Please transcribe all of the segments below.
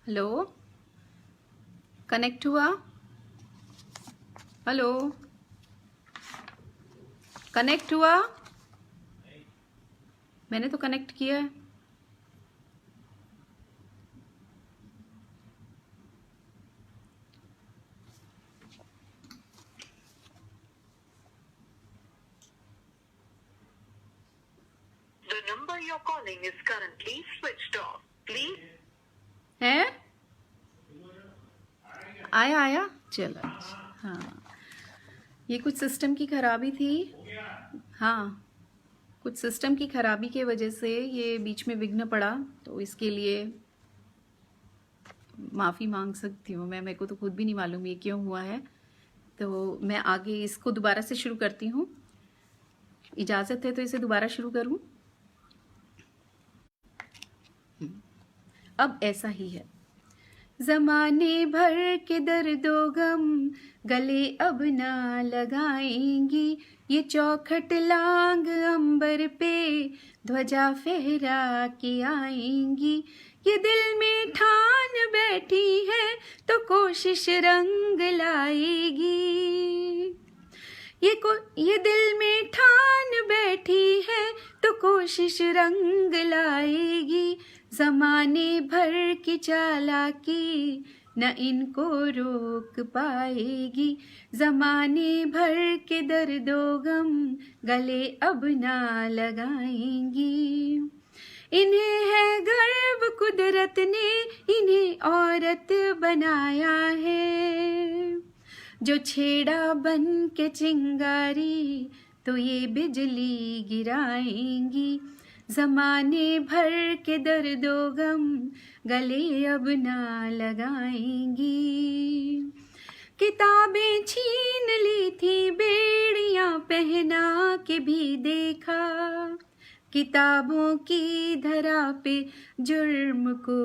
Hello, connect हुआ? Hello, connect हुआ? मैंने तो कनेक्ट किया है। The number you're calling is currently switched off. Please. है? आया चलो। हाँ, ये कुछ सिस्टम की खराबी थी। हाँ, कुछ सिस्टम की खराबी के वजह से ये बीच में विघ्न पड़ा, तो इसके लिए माफ़ी मांग सकती हूँ मैं। मेरे को तो खुद भी नहीं मालूम ये क्यों हुआ है। तो मैं आगे इसको दोबारा से शुरू करती हूँ। इजाज़त है तो इसे दोबारा शुरू करूँ? अब ऐसा ही है। ज़माने भर के दर्दो गम गले अब ना लगाएंगी, ये चौखट लांग अंबर पे ध्वजा फहरा के आएंगी। ये दिल में ठान बैठी है तो कोशिश रंग लाएगी। ये दिल में ठान बैठी है तो कोशिश रंग लाएगी। ज़माने भर की चालाकी न इनको रोक पाएगी। ज़माने भर के दर्दो गम गले अब ना लगाएंगी। इन्हें है गर्व कुदरत ने, इन्हें औरत बनाया है। जो छेड़ा बन के चिंगारी तो ये बिजली गिराएंगी। ज़माने भर के दर्दो गम गले अब ना लगाएंगी। किताबें छीन ली थी बेड़ियां पहना के भी देखा। किताबों की धरा पे जुर्म को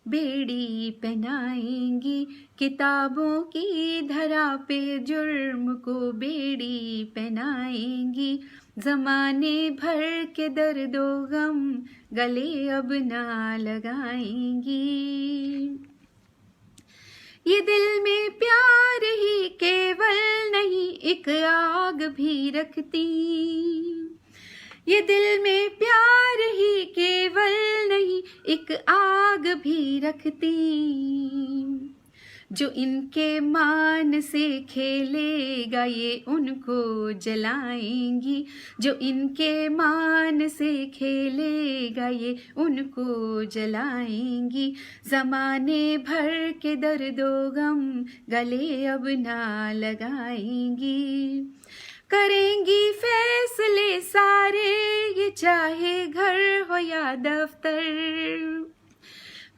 बेड़ी पहनाएंगी। किताबों की धरा पे जुर्म को बेड़ी पहनाएंगी। ज़माने भर के दर्दो गम गले अब ना लगाएंगी। ये दिल में प्यार ही केवल नहीं एक आग भी रखती। ये दिल में प्यार ही केवल नहीं एक आग भी रखती। जो इनके मान से खेलेगा ये उनको जलाएंगी। जो इनके मान से खेलेगा ये उनको जलाएंगी। ज़माने भर के दर्दो गम गले अब ना लगाएंगी। करेंगी फैसले सारे ये चाहे घर हो या दफ्तर।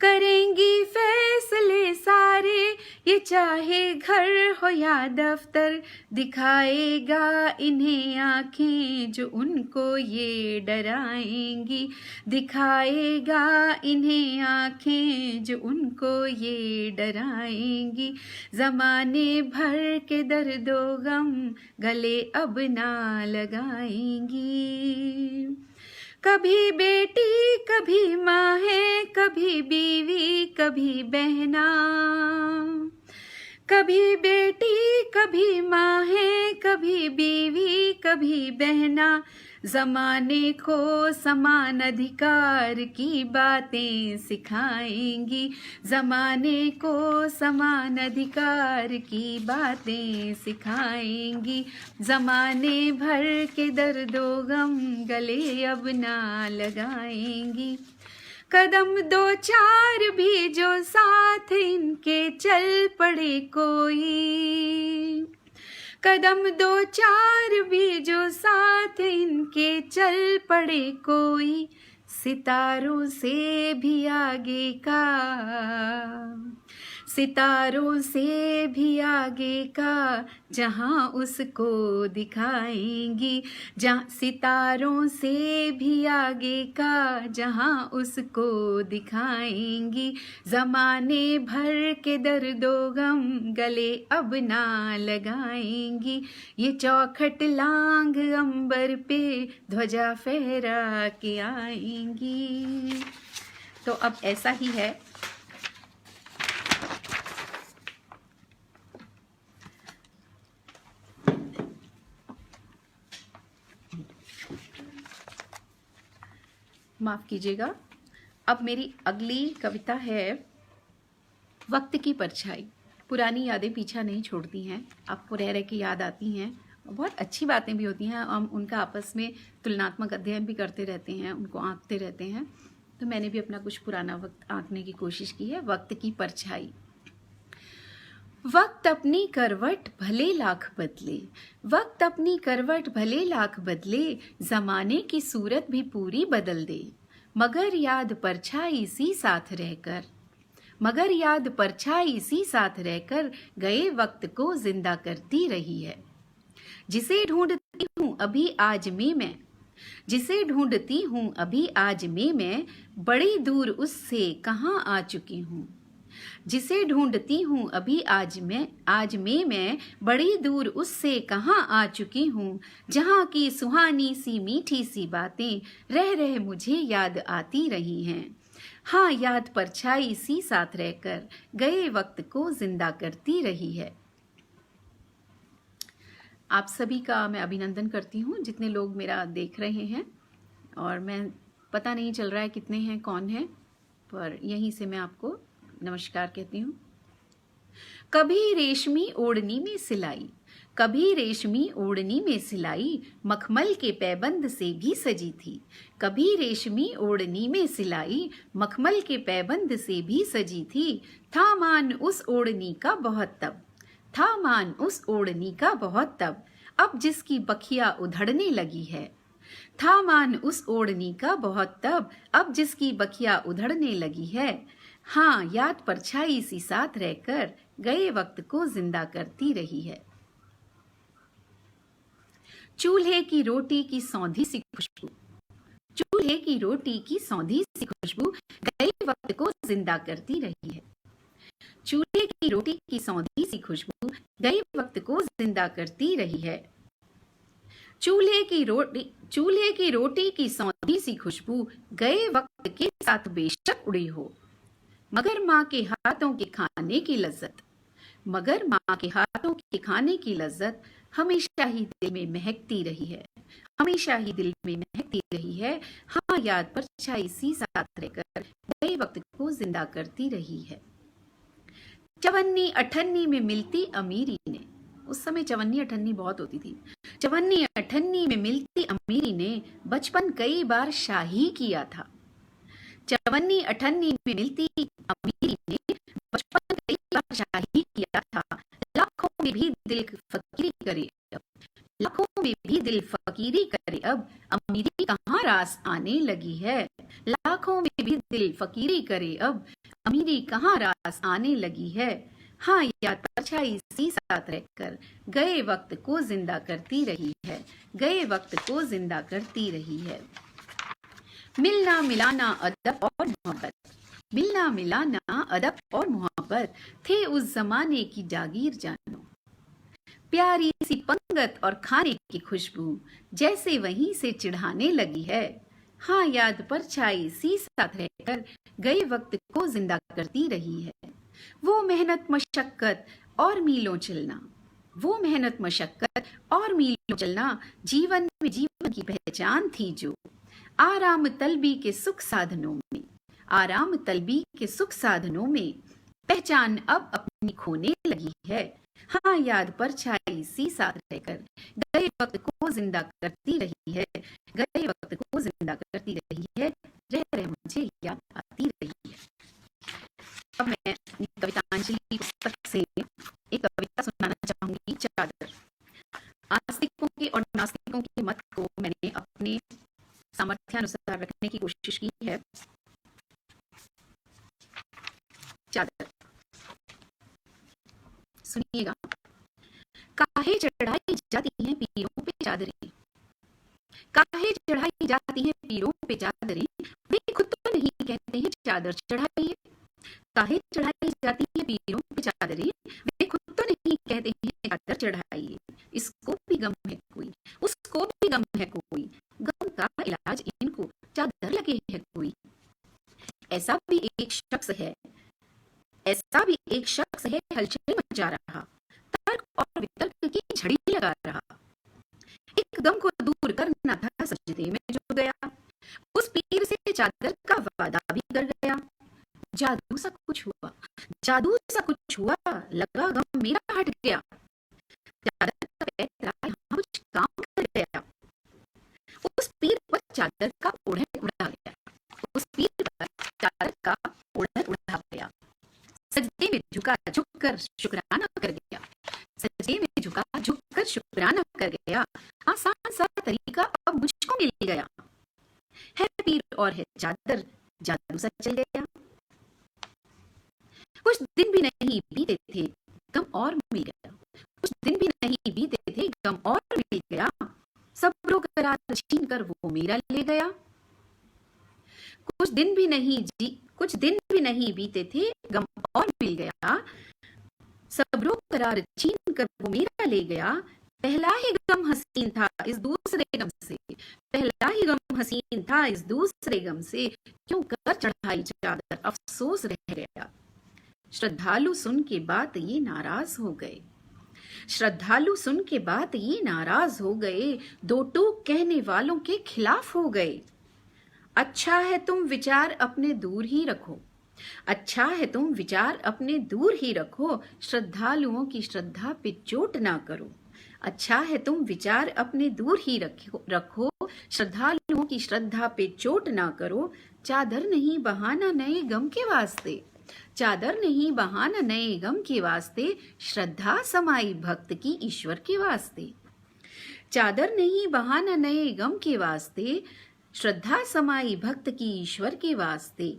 करेंगी फैसले सारे ये चाहे घर हो या दफ्तर। दिखाएगा इन्हें आँखें जो उनको ये डराएंगी। दिखाएगा इन्हें आँखें जो उनको ये डराएंगी। ज़माने भर के दर्दो गम गले अब ना लगाएंगी। कभी बेटी कभी माँ है, कभी बीवी कभी बहना। कभी बेटी कभी माँ है, कभी बीवी कभी बहना। ज़माने को समान अधिकार की बातें सिखाएंगी। ज़माने को समान अधिकार की बातें सिखाएंगी। ज़माने भर के दर्दो गम गले अब ना लगाएंगी। कदम दो चार भी जो साथ इनके चल पड़े कोई। कदम दो चार भी जो साथ इनके चल पड़े कोई। सितारों से भी आगे का, सितारों से भी आगे का जहां उसको दिखाएंगी। जहाँ सितारों से भी आगे का जहां उसको दिखाएंगी। ज़माने भर के दर्दो गम गले अब ना लगाएंगी। ये चौखट लांग अंबर पे ध्वजा फहरा के आएंगी। तो अब ऐसा ही है। माफ़ कीजिएगा। अब मेरी अगली कविता है वक्त की परछाई। पुरानी यादें पीछा नहीं छोड़ती हैं, आपको रह रह के याद आती हैं, बहुत अच्छी बातें भी होती हैं, हम उनका आपस में तुलनात्मक अध्ययन भी करते रहते हैं, उनको आंकते रहते हैं। तो मैंने भी अपना कुछ पुराना वक्त आंकने की कोशिश की है। वक्त की परछाई। वक्त अपनी करवट भले लाख बदले, वक्त अपनी करवट भले लाख बदले, जमाने की सूरत भी पूरी बदल दे, मगर याद परछाई सी साथ रहकर, मगर याद परछाई सी साथ रहकर गए वक्त को जिंदा करती रही है। जिसे ढूंढती हूँ अभी आज में मैं, जिसे ढूंढती हूँ अभी आज में मैं, बड़ी दूर उससे कहाँ आ चुकी हूँ। जिसे ढूंढती हूँ अभी आज में मैं, बड़ी दूर उससे कहाँ आ चुकी हूँ। जहाँ की सुहानी सी मीठी सी बातें रह रह मुझे याद आती रही हैं। हाँ, याद परछाई सी साथ रहकर गए वक्त को जिंदा करती रही है। आप सभी का मैं अभिनंदन करती हूँ, जितने लोग मेरा देख रहे हैं, और मैं पता नहीं चल रहा है कितने हैं, कौन है, पर यहीं से मैं आपको नमस्कार कहती हूँ। कभी रेशमी ओढ़नी में सिलाई, कभी रेशमी ओढ़नी में सिलाई, मखमल के पैबंद से भी सजी थी। कभी रेशमी ओढ़नी में सिलाई, मखमल के पैबंद से भी सजी थी। था मान उस ओढ़नी का बहुत तब, था मान उस ओढ़नी का बहुत तब, अब जिसकी बखिया उधड़ने लगी है। था मान उस ओढ़नी का बहुत तब, अब जिसकी बखिया उधड़ने लगी है। हाँ, याद परछाई सी साथ रहकर गए वक्त को जिंदा करती रही है। चूल्हे की रोटी की सौंधी सी खुशबू, चूल्हे की रोटी की सौंधी सी खुशबू गए वक्त को जिंदा करती रही है। चूल्हे की रोटी की सौंधी सी खुशबू गए वक्त को जिंदा करती रही है। चूल्हे की रोटी की सौंधी सी खुशबू गए वक्त के साथ बेशक उड़ी हो, मगर माँ के हाथों के खाने की लज्जत, मगर माँ के हाथों के खाने की लज्जत हमेशा ही दिल में महकती रही है, हमेशा ही दिल में महकती रही है। हाँ, याद परछाई सी साथ रहकर गए वक्त को जिंदा करती रही है। चवन्नी अठन्नी में मिलती अमीरी ने, उस समय चवन्नी अठन्नी बहुत होती थी। चवन्नी अठन्नी में मिलती अमीरी ने बचपन कई बार शाही किया था। चवन्नी अठन्नी में मिलती अमीरी ने बचपन कई बार शाही किया था। लाखों में भी दिल फकीरी करे अब, लाखों में भी दिल फकीरी करे अब, अमीरी कहाँ रास आने लगी है। लाखों में भी दिल फकीरी करे अब, अमीरी कहाँ रास आने लगी है। हाँ, याद परछाई सी साथ रहकर गए वक्त को जिंदा करती रही है, गए वक्त को जिंदा करती रही है। मिलना मिलाना अदब और मोहब्बत, मिलना मिलाना अदब और मोहब्बत थे उस जमाने की जागीर जानो। प्यारी सी पंगत और खाने की खुशबू जैसे वहीं से चिढ़ाने लगी है। हाँ, याद परछाई सी साथ रहकर गए वक्त को जिंदा करती रही है। वो मेहनत मशक्कत और मीलों चलना, वो मेहनत मशक्कत और मीलों चलना जीवन में जीवन की पहचान थी जो। आराम तलबी के सुख साधनों में, आराम तलबी के सुख साधनों में पहचान अब अपनी खोने लगी है। हाँ, याद परछाई सी साथ रहकर गए वक्त को जिंदा करती रही है, गए वक्त को जिंदा करती रही है, रह रह मुझे याद आती रही है। अब मैं कवितांजलि पुस्तक से एक कविता सुनाना चाहूंगी, चादर। आस्तिकों के और नास्तिकों के मत को मैंने अपने सामर्थ्यानुसार रखने की कोशिश की है। चादर, सुनिएगा। काहे चढ़ाई जाती हैं पीरों पे चादरें, काहे चढ़ाई जाती हैं पीरों पे चादरें, वे खुद तो नहीं कहते हैं चादर चढ़ाइए। काहे चढ़ाई जाती है पीरों पे चादरें, वे खुद तो नहीं कहते हैं चादर चढ़ाइए। इसको भी गम है कोई, उसको भी गम है कोई, गम का इलाज इनको चादर लगे है कोई। ऐसा भी एक शख्स है, ऐसा भी एक शख्स है हलचल मचा रहा, तर्क और वितर्क की झड़ी लगा रहा। एक गम को दूर करना था सजदे में जो गया, उस पीर से चादर का वादा भी कर गया। जादू सा कुछ हुआ, जादू सा कुछ हुआ, लगा गम मेरा हट गया। चादर का पैर यहाँ कुछ काम कर गया। उस पीर पर चादर का ओढ़न उड़ा गया। उस पीर पर चादर का ओढ़न उड़ा गया। सजदे में झुका झुककर शुक्राना कर गया। सजदे में झुका झुककर शुक्राना कर गया। आसान सा तरीका अब मुझको मिल गया। है पीर और है चादर, जादू सा चल गया। कुछ दिन भी नहीं बीते थे, गम और मिल गया। कुछ दिन भी नहीं बीते थे, गम और मिल गया। सब्रो करार छीन कर वो मेरा ले गया। कुछ दिन भी नहीं बीते थे, गम और मिल गया। सब्रो करार छीन कर वो मेरा ले गया। पहला ही गम हसीन था इस दूसरे गम से, पहला ही गम हसीन था इस दूसरे गम से। क्यों कर चढ़ाई चादर, अफसोस रह गया। श्रद्धालु सुन के बात ये नाराज हो गए। श्रद्धालु सुन के बात ये नाराज हो गए। दो टूक कहने वालों के खिलाफ हो गए। अच्छा है तुम विचार अपने दूर ही रखो, अच्छा है तुम विचार अपने दूर ही रखो। श्रद्धालुओं की श्रद्धा पे चोट ना करो। अच्छा है तुम विचार अपने दूर ही रखो। श्रद्धालुओं की श्रद्धा पे चोट ना करो। चादर नहीं बहाना नए गम के वास्ते, चादर नहीं बहाना नए गम के वास्ते। श्रद्धा समाई भक्त की ईश्वर के वास्ते। चादर नहीं बहाना नए गम के वास्ते। श्रद्धा समाई भक्त की ईश्वर के वास्ते।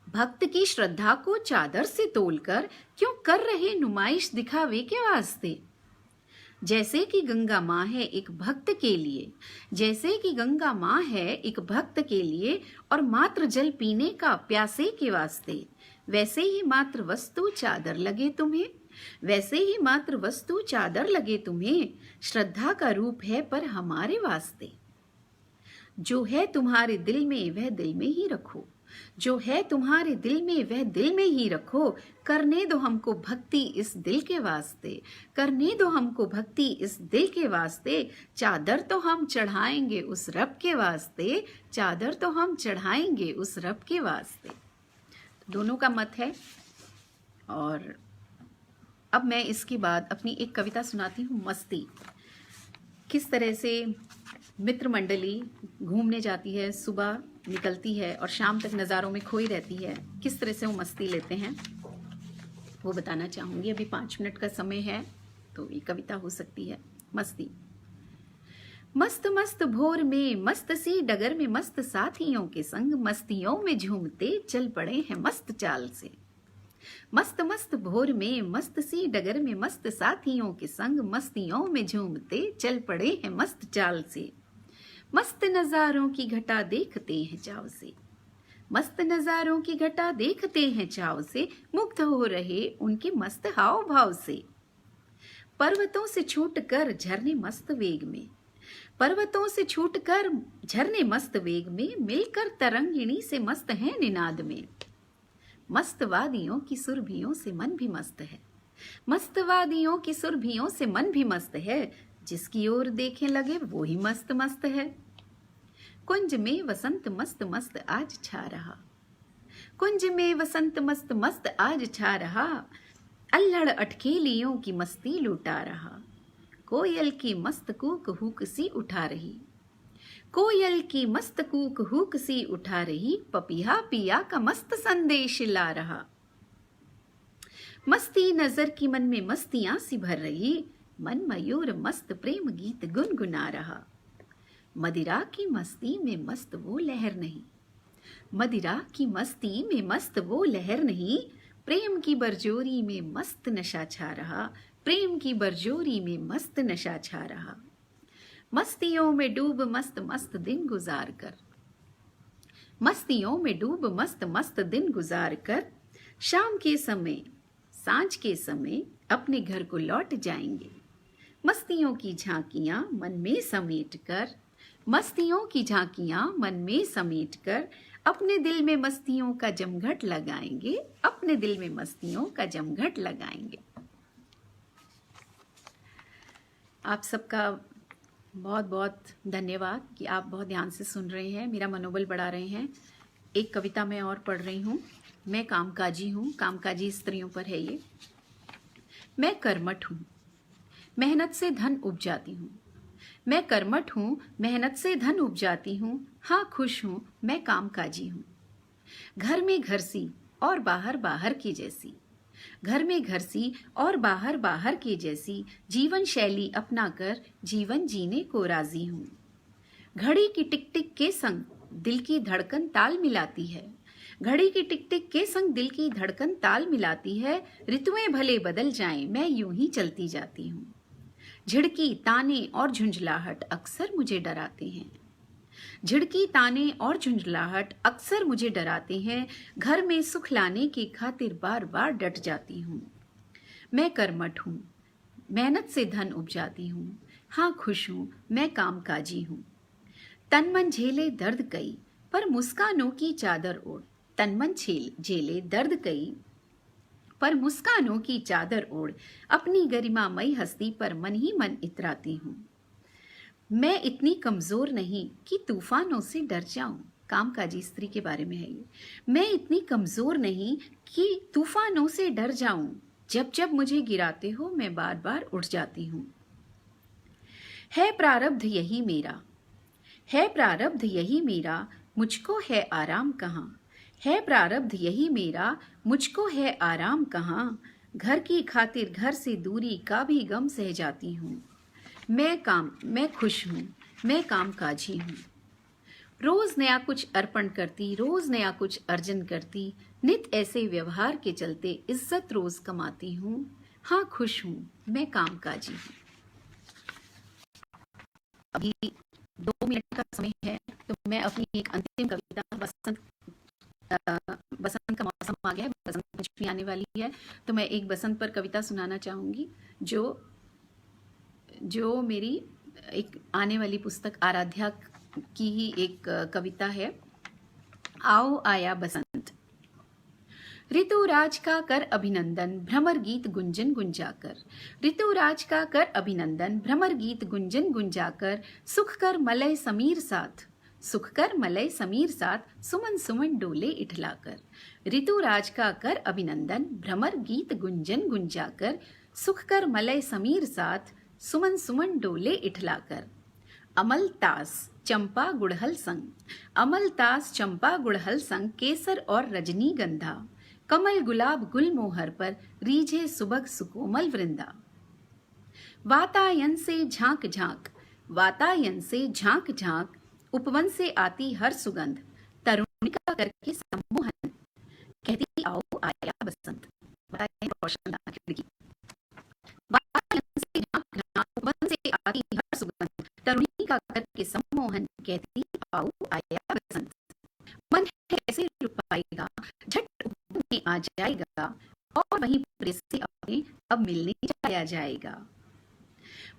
भक्त की श्रद्धा को चादर से तोलकर क्यों कर रहे नुमाइश दिखावे के वास्ते। जैसे कि गंगा माँ है एक भक्त के लिए, जैसे कि गंगा माँ है एक भक्त के लिए और मात्र जल पीने का प्यासे के वास्ते, वैसे ही मात्र वस्तु चादर लगे तुम्हें, वैसे ही मात्र वस्तु चादर लगे तुम्हें। श्रद्धा का रूप है पर हमारे वास्ते। जो है तुम्हारे दिल में वह दिल में ही रखो, जो है तुम्हारे दिल में वह दिल में ही रखो। करने दो हमको भक्ति इस दिल के वास्ते, करने दो हमको भक्ति इस दिल के वास्ते। चादर तो हम चढ़ाएंगे उस रब के वास्ते, चादर तो हम चढ़ाएंगे उस रब के वास्ते। दोनों का मत है। और अब मैं इसके बाद अपनी एक कविता सुनाती हूँ, मस्ती। किस तरह से मित्र मंडली घूमने जाती है, सुबह निकलती है और शाम तक नज़ारों में खोई रहती है, किस तरह से वो मस्ती लेते हैं वो बताना चाहूँगी। अभी 5 मिनट का समय है तो ये कविता हो सकती है। मस्ती। मस्त मस्त भोर में मस्त सी डगर में मस्त साथियों के संग मस्तियों में झूमते चल पड़े हैं मस्त चाल से। मस्त मस्त भोर में मस्त सी डगर में मस्त साथियों के संग मस्तियों में झूमते चल पड़े हैं मस्त चाल से। मस्त नजारों की घटा देखते हैं चाव से, मस्त नजारों की घटा देखते हैं चाव से। मुग्ध हो रहे उनके मस्त हाव भाव से। पर्वतों से छूटकर झरने मस्त वेग में, पर्वतों से छूटकर झरने मस्त वेग में मिलकर तरंगिणी से मस्त हैं निनाद में। मस्त वादियों की सुरभियों से मन भी मस्त है, मस्त वादियों की सुरभियों से मन भी मस्त है। जिसकी ओर देखें लगे वो ही मस्त मस्त है। कुंज में वसंत मस्त मस्त आज छा रहा, कुंज में वसंत मस्त मस्त आज छा रहा। अल्हड़ अटखेलियों की मस्ती लुटा रहा। कोयल की मस्त कूक हुक सी उठा रही, कोयल की मस्त कूक हुक सी उठा रही। पपीहा पिया का मस्त संदेश ला रहा। मस्ती नजर की मन में मस्तियां सी भर रही। मन मयूर मस्त प्रेम गीत गुनगुना रहा। मदिरा की मस्ती में मस्त वो लहर नहीं, मदिरा की मस्ती में मस्त वो लहर नहीं। प्रेम की बरजोरी में मस्त नशा छा रहा, प्रेम की बरजोरी में मस्त नशा छा रहा। मस्तियों में डूब मस्त मस्त दिन गुजार कर, मस्तियों में डूब मस्त मस्त दिन गुजार कर। शाम के समय सांझ के समय अपने घर को लौट जाएंगे। मस्तियों की झांकियां मन में समेट कर, मस्तियों की झांकियां मन में समेट कर अपने दिल में मस्तियों का जमघट लगाएंगे, अपने दिल में मस्तियों का जमघट लगाएंगे। आप सबका बहुत बहुत धन्यवाद कि आप बहुत ध्यान से सुन रहे हैं, मेरा मनोबल बढ़ा रहे हैं। एक कविता मैं और पढ़ रही हूँ। मैं कामकाजी हूँ, कामकाजी स्त्रियों पर है ये। मैं कर्मठ हूँ, मेहनत से धन उपजाती हूँ। मैं कर्मठ हूँ, मेहनत से धन उपजाती हूँ। हाँ, खुश हूँ, मैं कामकाजी हूँ। घर में घर सी और बाहर बाहर की जैसी, घर में घर सी और बाहर बाहर के जैसी जीवन शैली अपनाकर जीवन जीने को राजी हूँ। घड़ी की टिक टिक के संग दिल की धड़कन ताल मिलाती है, घड़ी की टिक टिक के संग दिल की धड़कन ताल मिलाती है। ऋतुएं भले बदल जाएं, मैं यूं ही चलती जाती हूँ। झिड़की, ताने और झुंझलाहट अक्सर मुझे डराते हैं, झिड़की, ताने और झुंझलाहट अक्सर मुझे डराते हैं। घर में सुख लाने की खातिर बार बार डट जाती हूँ। मैं कर्मठ हूँ, मेहनत से धन उपजाती हूँ। हाँ, खुश हूँ, मैं कामकाजी हूँ। तन मन झेले दर्द कई पर मुस्कानों की चादर ओढ़, तन मन झेले दर्द कई पर मुस्कानों की चादर ओढ़ अपनी गरिमामयी हस्ती पर मन ही मन इतराती हूँ। मैं इतनी कमजोर नहीं कि तूफानों से डर जाऊं, कामकाजी स्त्री के बारे में है ये। मैं इतनी कमजोर नहीं कि तूफानों से डर जाऊं, जब जब मुझे गिराते हो मैं बार बार उठ जाती हूँ। है प्रारब्ध यही मेरा, है प्रारब्ध यही मेरा, मुझको है आराम कहाँ। है प्रारब्ध यही मेरा, मुझको है आराम कहाँ। घर की खातिर घर से दूरी का भी गम सह जाती हूँ। मैं खुश हूँ, मैं कामकाजी हूँ। रोज नया कुछ अर्पण करती, रोज नया कुछ अर्जन करती, नित ऐसे व्यवहार के चलते इज्जत रोज कमाती हूँ। हाँ, खुश हूँ, मैं कामकाजी हूँ। अभी 2 मिनट का समय है, तो मैं अपनी एक अंतिम कविता, बसंत का मौसम आ गया है, बसंत पंचमी आने वाली है, तो मैं एक बसंत पर कविता सुनाना चाहूंगी जो मेरी एक आने वाली पुस्तक आराध्या की ही एक कविता है। आओ आया बसंत। ऋतुराज का कर अभिनंदन, भ्रमर गीत गुंजन गुंजाकर। ऋतुराज का कर अभिनंदन, भ्रमर गीत गुंजन गुंजाकर। सुख कर मलय समीर साथ, सुख कर मलय समीर साथ, सुमन सुमन डोले इठलाकर। ऋतुराज का कर अभिनंदन, भ्रमर गीत गुंजन गुंजाकर। सुख कर मलय समीर साथ, सुमन सुमन डोले इठलाकर। अमल तास चंपा गुड़हल संग, अमल तास चंपा गुड़हल संग, केसर और रजनीगंधा। कमल गुलाब गुल मोहर पर रीझे सुबह सुकोमल वृंदा। वातायन से झांक झांक, वातायन से झांक झांक, उपवन से आती हर सुगंध। तरुणिका करके सम्मोहन, कहती आओ आया बसंत। वातायन रोशनदान खिड़की। वातायन से झांक झांक, उपवन से आती हर सुगंध। तरुणिका करके सम्मोहन, कहती आओ आया बसंत। मन है कैसे रुक पाएगा, झट उपवन में आ जाएगा, और वहीं प्रिय से अपने अब मिलने जाया जाएगा।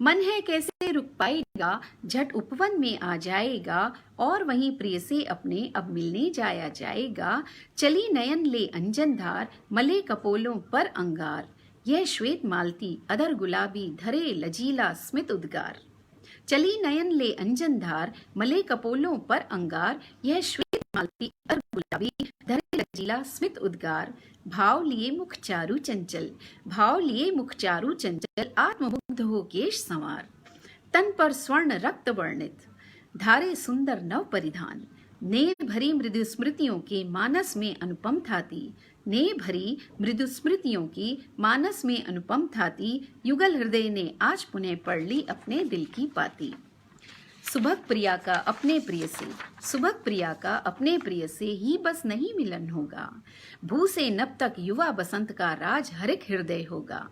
मन है कैसे रुक पाएगा, झट उपवन में आ जाएगा, और वहीं प्रिय से अपने अब मिलने जाया जाएगा। चली नयन ले अंजन धार, मले कपोलों पर अंगार। यह श्वेत मालती अधर गुलाबी, धरे लजीला स्मित उद्गार। चली नयन ले अंजन धार, मले कपोलों पर अंगार। यह श्वेत मालती अधर गुलाबी, धरे लजीला स्मित उद्गार। भाव लिए मुख चारु चंचल, भाव लिए मुख चारु चंचल, आत्ममुग्ध हो केश संवार। तन पर स्वर्ण रक्त वर्णित, धारे सुंदर नव परिधान। नेह भरी मृदु स्मृतियों के मानस में अनुपम थाती, नेह भरी मृदु स्मृतियों की मानस में अनुपम थाती। युगल हृदय ने आज पुनः पढ़ ली अपने दिल की पाती। सुभग प्रिया का अपने प्रिय से, सुभग प्रिया का अपने प्रिय से ही बस नहीं मिलन होगा। भू से नभ तक युवा बसंत का राज हर एक हृदय होगा।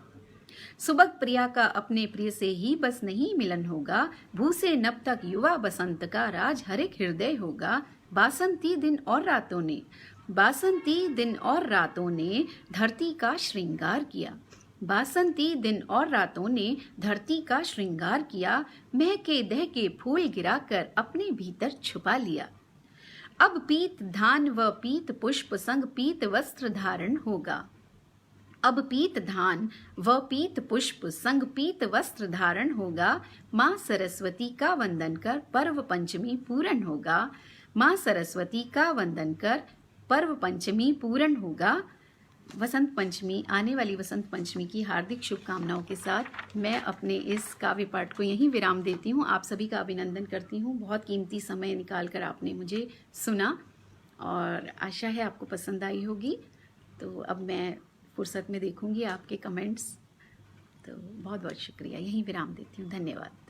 सुभग प्रिया का अपने प्रिय से ही बस नहीं मिलन होगा। भू से नभ तक युवा बसंत का राज हर एक हृदय होगा। बासंती दिन और रातों ने, बासंती दिन और रातों ने धरती का श्रृंगार किया। बासंती दिन और रातों ने धरती का श्रृंगार किया। महके दहके फूल गिराकर अपने भीतर छुपा लिया। अब पीत धान व पीत पुष्प संग पीत वस्त्र धारण होगा। अब पीत धान व पीत पुष्प संग पीत वस्त्र धारण होगा। माँ सरस्वती का वंदन कर पर्व पंचमी पूर्ण होगा। माँ सरस्वती का वंदन कर पर्व पंचमी पूर्ण होगा। वसंत पंचमी, आने वाली वसंत पंचमी की हार्दिक शुभकामनाओं के साथ मैं अपने इस काव्य पाठ को यहीं विराम देती हूँ। आप सभी का अभिनंदन करती हूँ। बहुत कीमती समय निकाल कर आपने मुझे सुना और आशा है आपको पसंद आई होगी। तो अब मैं फुर्सत में देखूंगी आपके कमेंट्स। तो बहुत बहुत शुक्रिया, यहीं विराम देती हूँ। धन्यवाद।